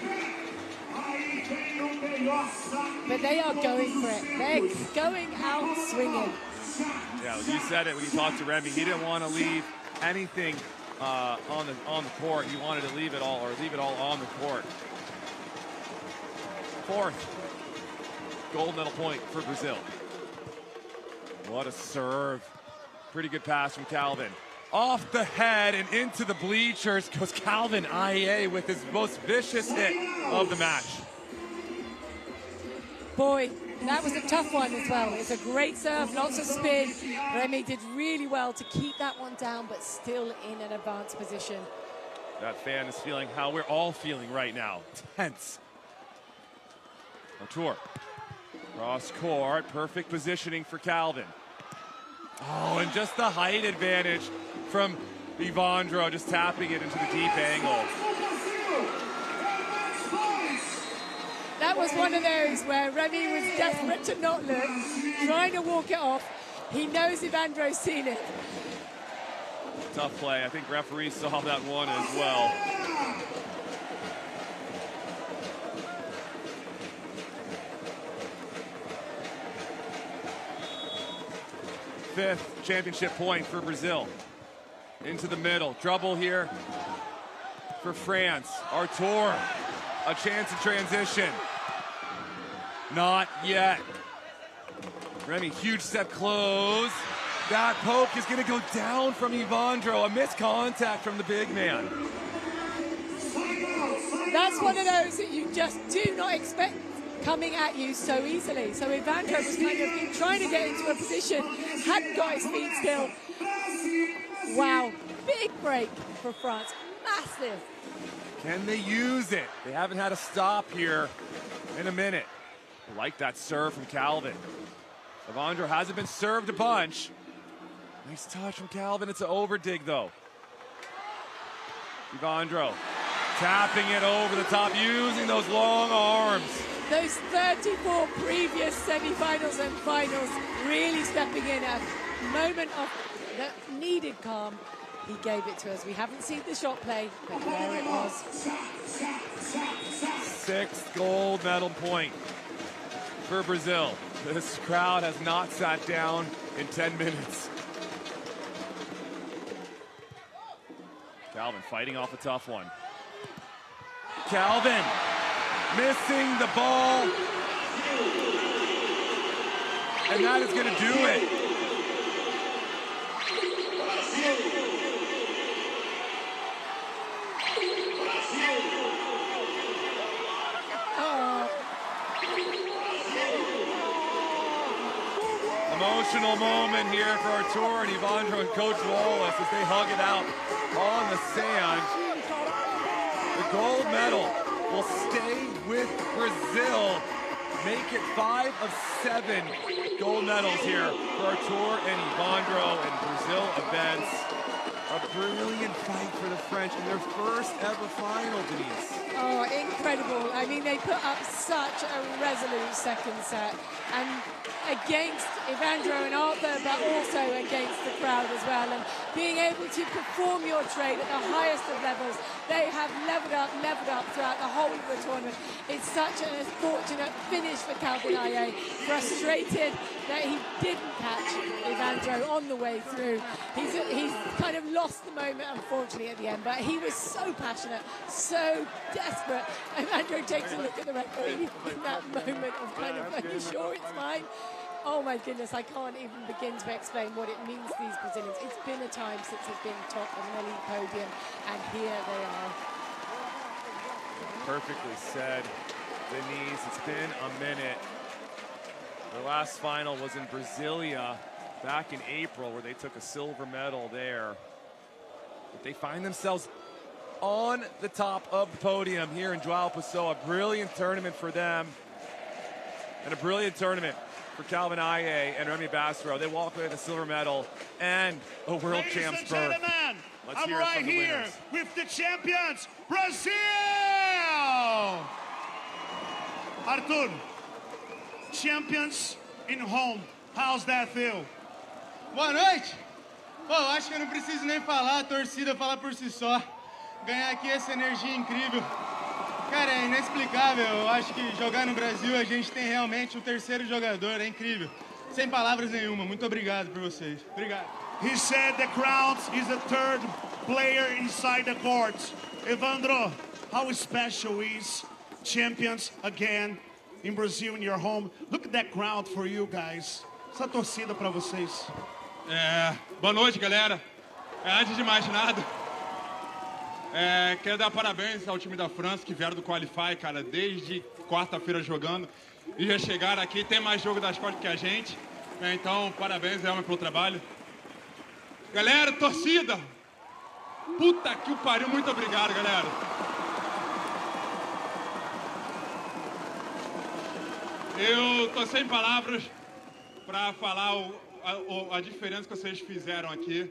But they are going for it. They're going out swinging. Yeah, you said it when you talked to Remy. He didn't want to leave anything on the court. He wanted to leave it all on the court. Fourth gold medal point for Brazil. What a serve. Pretty good pass from Calvin. Off the head and into the bleachers goes Calvin IEA with his most vicious hit of the match. Boy, that was a tough one as well. It's a great serve, lots of spin. Remy did really well to keep that one down, but still in an advanced position. That fan is feeling how we're all feeling right now. Tense. Artur. Cross court, perfect positioning for Calvin. Oh, and just the height advantage from Evandro, just tapping it into the deep angle. That was one of those where Remy was desperate to not look, trying to walk it off. He knows Evandro's seen it. Tough play. I think referees saw that one as well. Fifth championship point for Brazil. Into the middle. Trouble here for France. Artur. A chance of transition. Not yet. Remy, huge step close. That poke is going to go down from Evandro. A missed contact from the big man. That's one of those that you just do not expect coming at you so easily. So Evandro was kind of trying to get into a position, hadn't got his feet still. Wow, big break for France, massive. Can they use it? They haven't had a stop here in a minute. I like that serve from Calvin. Evandro hasn't been served a bunch. Nice touch from Calvin. It's an overdig though. Evandro tapping it over the top, using those long arms. Those 34 previous semi-finals and finals really stepping in at a moment of that needed calm. He gave it to us. We haven't seen the shot play, but there it was. Sixth gold medal point for Brazil. This crowd has not sat down in 10 minutes. Calvin fighting off a tough one. Calvin missing the ball. And that is going to do it. Emotional moment here for Artur and Evandro and Coach Wallace as they hug it out on the sand. The gold medal will stay with Brazil. Make it 5 of 7 gold medals here for Artur and Evandro and Brazil events. A brilliant fight for the French in their first ever final, Denise. Oh, incredible. I mean, they put up such a resolute second set. And against Evandro and Arthur, but also against the crowd as well. And being able to perform your trade at the highest of levels, they have leveled up throughout the whole of the tournament. It's such an unfortunate finish for Calvin Aye. Frustrated that he didn't catch Evandro on the way through. He's kind of lost the moment, unfortunately, at the end, but he was so passionate, so desperate. Evandro takes a look at the referee in that moment of kind of, are you sure it's mine? Oh my goodness, I can't even begin to explain what it means to these Brazilians. It's been a time since they've been top of an elite podium, and here they are. Perfectly said, Denise. It's been a minute. The last final was in Brasilia back in April, where they took a silver medal there. But they find themselves on the top of the podium here in João Pessoa. A brilliant tournament for them, and a brilliant tournament for Calvin Aye and Remy Bassereau. They walk away with a silver medal and a world champ's berth. Let's I'm right here with the champions, Brazil! Artur, champions in home. How's that feel? Boa noite! Pô, acho que eu não preciso nem falar, a torcida fala por si só. Ganhar aqui essa energia incrível. Cara, é inexplicável. Eu acho que jogar no Brasil a gente tem realmente o terceiro jogador, é incrível. Sem palavras nenhuma. Muito obrigado por vocês. Obrigado. He said the crowd is the third player inside the court. Evandro, how special is champions again in Brazil in your home? Look at that crowd for you guys. Essa torcida para vocês. Boa noite, galera. Antes de mais nada, quero dar parabéns ao time da França que vieram do Qualify, cara, desde quarta-feira jogando. e já chegaram aqui. Tem mais jogo das costas que a gente, né? Então, parabéns, Elmer, pelo trabalho. Galera, torcida! Puta que o pariu, muito obrigado, galera. Eu tô sem palavras para falar a diferença que vocês fizeram aqui.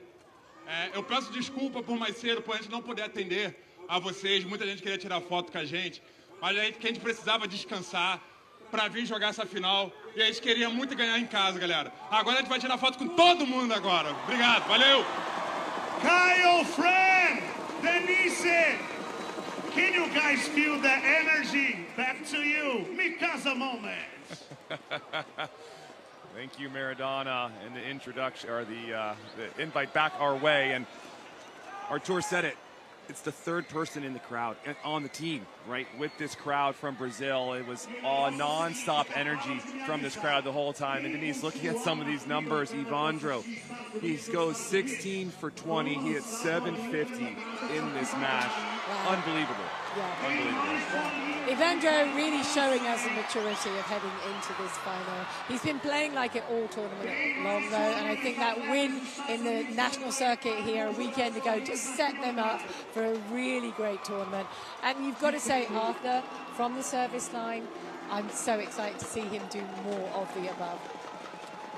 Eu peço desculpa por mais cedo, por a gente não poder atender a vocês. Muita gente queria tirar foto com a gente, mas que a gente precisava descansar para vir jogar essa final. E a gente queria muito ganhar em casa, galera. Agora a gente vai tirar foto com todo mundo agora. Obrigado, valeu! Kyle, friend, Denise, can you guys feel the energy? Back to you, Mikasa moment. Thank you, Maradona, and the introduction, or the invite back our way. And Artur said it. It's the third person in the crowd, on the team, right? With this crowd from Brazil, it was all non-stop energy from this crowd the whole time. And Denise, looking at some of these numbers, Evandro, he goes 16 for 20. He hit 750 in this match. Wow. Unbelievable. Yeah. Unbelievable. Yeah. Evandro really showing us the maturity of heading into this final. He's been playing like it all tournament long, though, and I think that win in the national circuit here a weekend ago just set them up for a really great tournament. And you've got to say, Arthur, from the service line, I'm so excited to see him do more of the above.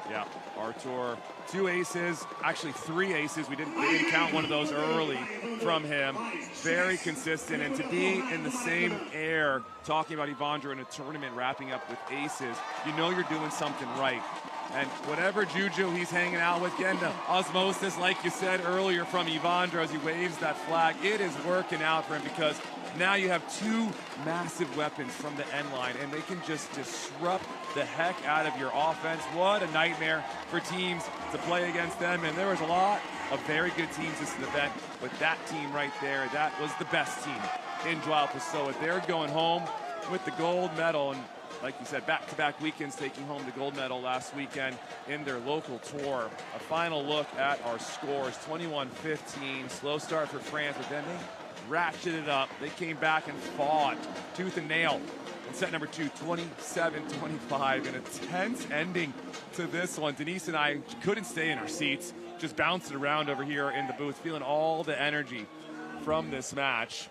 Yeah, Artur, 2 aces, actually 3 aces. We didn't count one of those early from him. Very consistent, and to be in the same air talking about Evandro in a tournament wrapping up with aces, you know you're doing something right. And whatever juju he's hanging out with, getting the osmosis, like you said earlier, from Evandro as he waves that flag, it is working out for him, because now you have 2 massive weapons from the end line, and they can just disrupt the heck out of your offense. What a nightmare for teams to play against them. And there was a lot of very good teams this event, but that team right there, that was the best team in João Pessoa. They're going home with the gold medal, and like you said, back-to-back weekends taking home the gold medal last weekend in their local tour. A final look at our scores, 21-15, slow start for France, but then they ratcheted it up. They came back and fought tooth and nail in set number 2, 27-25, and a tense ending to this one. Denise and I couldn't stay in our seats, just bouncing around over here in the booth, feeling all the energy from this match.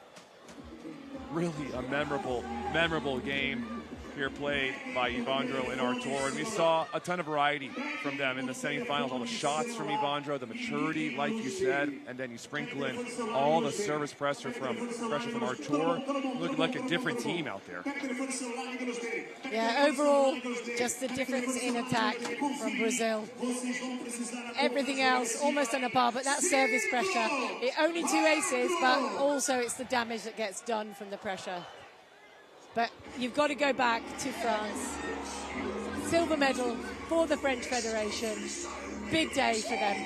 Really a memorable game here played by Evandro and Artur, and we saw a ton of variety from them in the semifinals. All the shots from Evandro, the maturity, like you said, and then you sprinkle in all the service pressure from Artur. Looked like a different team out there. Yeah, overall, just the difference in attack from Brazil. Everything else almost on a par, but that service pressure, only 2 aces, but also it's the damage that gets done from the pressure. But you've got to go back to France. Silver medal for the French Federation. Big day for them.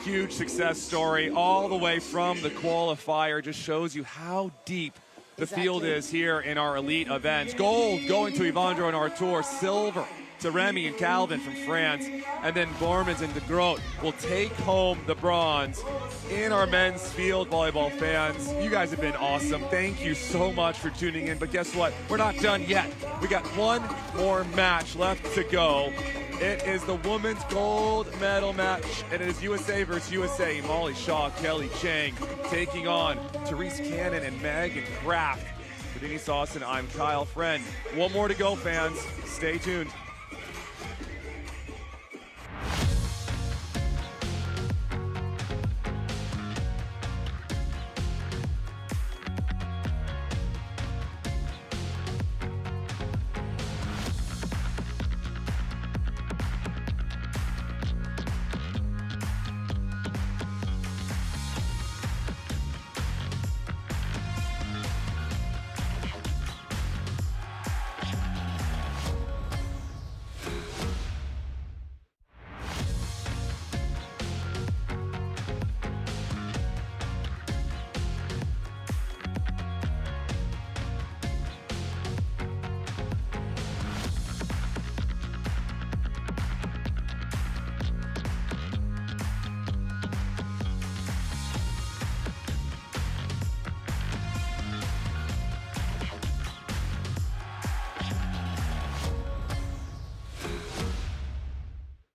Huge success story all the way from the qualifier. Just shows you how deep the field is here in our elite events. Gold going to Evandro and Artur. Silver to Remy and Calvin from France. And then Bormans and De Groot will take home the bronze. In our men's field volleyball fans, you guys have been awesome. Thank you so much for tuning in. But guess what? We're not done yet. We got one more match left to go. It is the women's gold medal match, and it is USA versus USA. Molly Shaw, Kelly Chang taking on Therese Cannon and Megan Kraft. For Denise Austin, I'm Kyle Friend. One more to go, fans. Stay tuned.